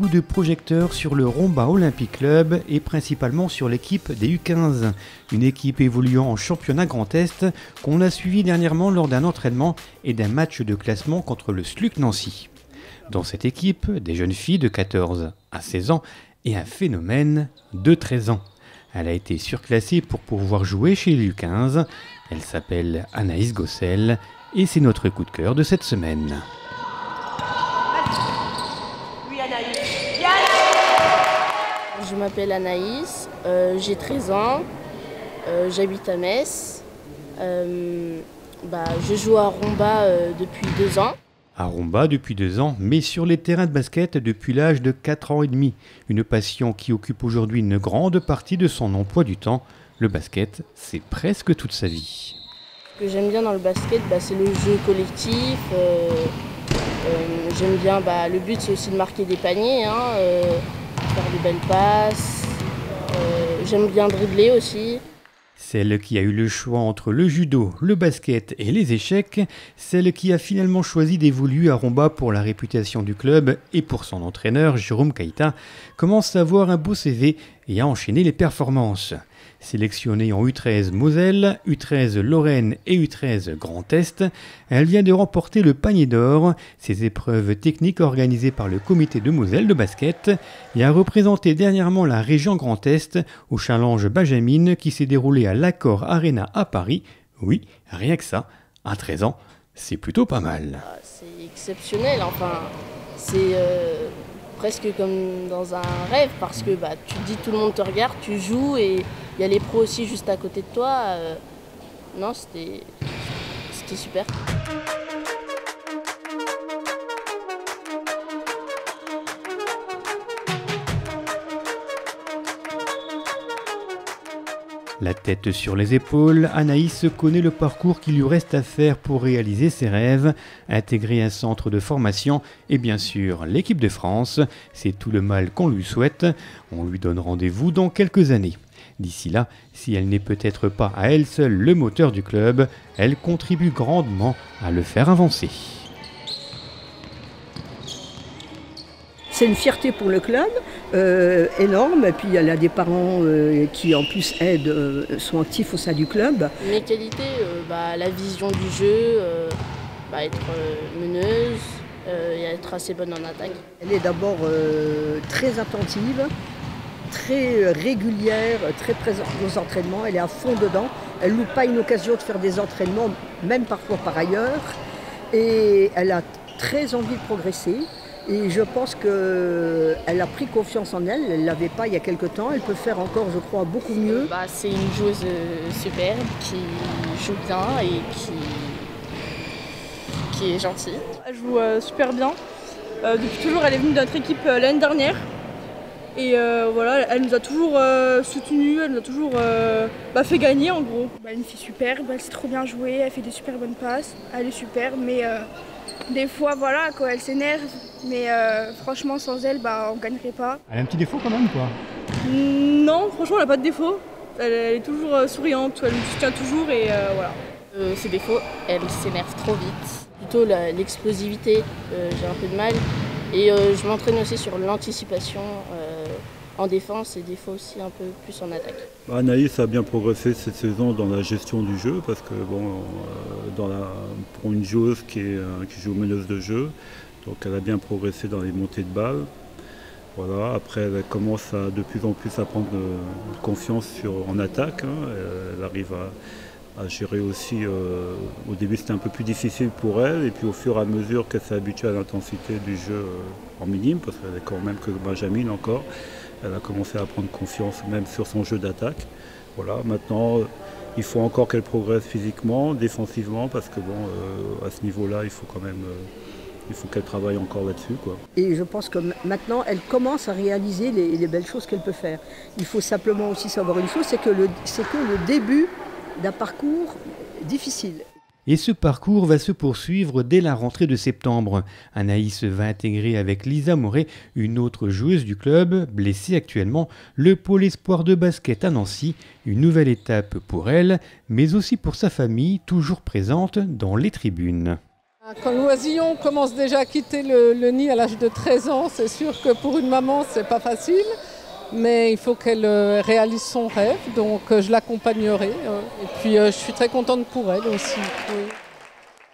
coup de projecteur sur le Romba Olympic Club et principalement sur l'équipe des U15, une équipe évoluant en championnat Grand Est qu'on a suivi dernièrement lors d'un entraînement et d'un match de classement contre le SLUC Nancy. Dans cette équipe, des jeunes filles de 14 à 16 ans et un phénomène de 13 ans. Elle a été surclassée pour pouvoir jouer chez les U15. Elle s'appelle Anaïs Gossel et c'est notre coup de cœur de cette semaine. Je m'appelle Anaïs, j'ai 13 ans, j'habite à Metz. Je joue à Romba depuis 2 ans. À Romba depuis 2 ans, mais sur les terrains de basket depuis l'âge de 4 ans et demi. Une passion qui occupe aujourd'hui une grande partie de son emploi du temps. Le basket, c'est presque toute sa vie. Ce que j'aime bien dans le basket, c'est le jeu collectif. J'aime bien, le but c'est aussi de marquer des paniers, faire des belles passes. J'aime bien dribbler aussi. Celle qui a eu le choix entre le judo, le basket et les échecs, celle qui a finalement choisi d'évoluer à Romba pour la réputation du club et pour son entraîneur Jérôme Kaïta, commence à avoir un beau CV et à enchaîner les performances. Sélectionnée en U13 Moselle, U13 Lorraine et U13 Grand Est, elle vient de remporter le panier d'or, ces épreuves techniques organisées par le comité de Moselle de basket, et a représenté dernièrement la région Grand Est au challenge Benjamin qui s'est déroulé à l'Accor Arena à Paris. Oui, rien que ça, à 13 ans, c'est plutôt pas mal. C'est exceptionnel, c'est presque comme dans un rêve parce que tu te dis tout le monde te regarde, tu joues et il y a les pros aussi juste à côté de toi. Non, c'était super. La tête sur les épaules, Anaïs connaît le parcours qu'il lui reste à faire pour réaliser ses rêves, intégrer un centre de formation et bien sûr l'équipe de France. C'est tout le mal qu'on lui souhaite. On lui donne rendez-vous dans quelques années. D'ici là, si elle n'est peut-être pas à elle seule le moteur du club, elle contribue grandement à le faire avancer. C'est une fierté pour le club, énorme, et puis elle a des parents qui en plus aident, sont actifs au sein du club. Mes qualités, la vision du jeu, être meneuse et être assez bonne en attaque. Elle est d'abord très attentive, très régulière, très présente aux entraînements, elle est à fond dedans, elle ne loupe pas une occasion de faire des entraînements, même parfois par ailleurs, et elle a très envie de progresser. Et je pense qu'elle a pris confiance en elle, elle ne l'avait pas il y a quelque temps, elle peut faire encore, je crois, beaucoup mieux. C'est une joueuse superbe qui joue bien et qui est gentille. Elle joue super bien. Depuis toujours, elle est venue de notre équipe l'année dernière. Et elle nous a toujours soutenus, elle nous a toujours fait gagner en gros. Une fille superbe, elle sait trop bien jouer, elle fait des super bonnes passes, elle est super, mais des fois elle s'énerve, mais franchement sans elle on gagnerait pas. Elle a un petit défaut quand même quoi? Non, franchement elle n'a pas de défaut, elle est toujours souriante, elle nous soutient toujours et voilà. Ses défauts, elle s'énerve trop vite. Plutôt l'explosivité, j'ai un peu de mal. Et je m'entraîne aussi sur l'anticipation en défense et des fois aussi un peu plus en attaque. Anaïs a bien progressé cette saison dans la gestion du jeu parce que pour une joueuse qui joue meneuse de jeu, donc elle a bien progressé dans les montées de balles. Voilà. Après elle commence de plus en plus à prendre confiance en attaque. Elle arrive à gérer aussi, au début c'était un peu plus difficile pour elle et puis au fur et à mesure qu'elle s'est habituée à l'intensité du jeu en minime, parce qu'elle est quand même que Benjamin encore, elle a commencé à prendre confiance même sur son jeu d'attaque. Voilà, maintenant il faut encore qu'elle progresse physiquement, défensivement, parce que à ce niveau-là il faut quand même qu'elle travaille encore là-dessus, quoi. Et je pense que maintenant, elle commence à réaliser les belles choses qu'elle peut faire. Il faut simplement aussi savoir une chose, c'est que le début d'un parcours difficile. Et ce parcours va se poursuivre dès la rentrée de septembre. Anaïs va intégrer avec Lisa Moret, une autre joueuse du club, blessée actuellement, le pôle espoir de basket à Nancy. Une nouvelle étape pour elle, mais aussi pour sa famille, toujours présente dans les tribunes. Quand l'oisillon commence déjà à quitter le nid à l'âge de 13 ans, c'est sûr que pour une maman, c'est pas facile. Mais il faut qu'elle réalise son rêve, donc je l'accompagnerai. Et puis je suis très contente pour elle aussi. Oui.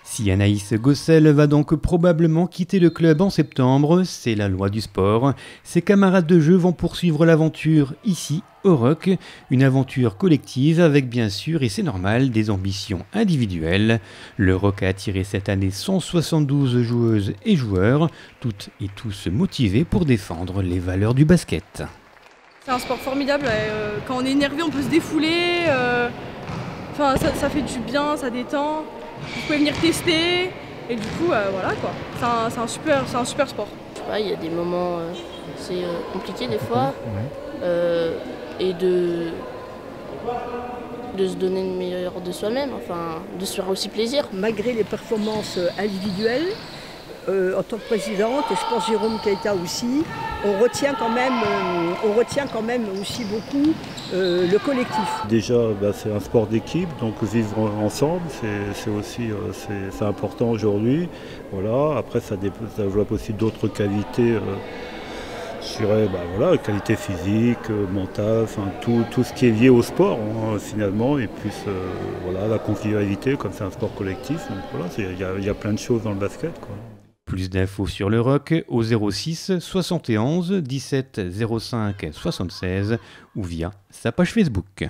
Si Anaïs Gossel va donc probablement quitter le club en septembre, c'est la loi du sport. Ses camarades de jeu vont poursuivre l'aventure ici, au Roc, une aventure collective avec bien sûr, et c'est normal, des ambitions individuelles. Le Roc a attiré cette année 172 joueuses et joueurs, toutes et tous motivés pour défendre les valeurs du basket. C'est un sport formidable, quand on est énervé on peut se défouler, ça fait du bien, ça détend. Vous pouvez venir tester et du coup voilà quoi, c'est un super sport. Je sais pas, il y a des moments c'est compliqué des fois et de se donner le meilleur de soi-même, enfin de se faire aussi plaisir. Malgré les performances individuelles, en tant que présidente, et je pense Jérôme Keita aussi, on retient quand même aussi beaucoup le collectif. Déjà, c'est un sport d'équipe, donc vivre ensemble, c'est aussi c'est important aujourd'hui. Voilà. Après, ça développe aussi d'autres qualités, je dirais, qualité physique, mentale, tout ce qui est lié au sport finalement, et puis la convivialité, comme c'est un sport collectif. Donc voilà, il y a plein de choses dans le basket, quoi. Plus d'infos sur le Roc au 06 71 17 05 76 ou via sa page Facebook.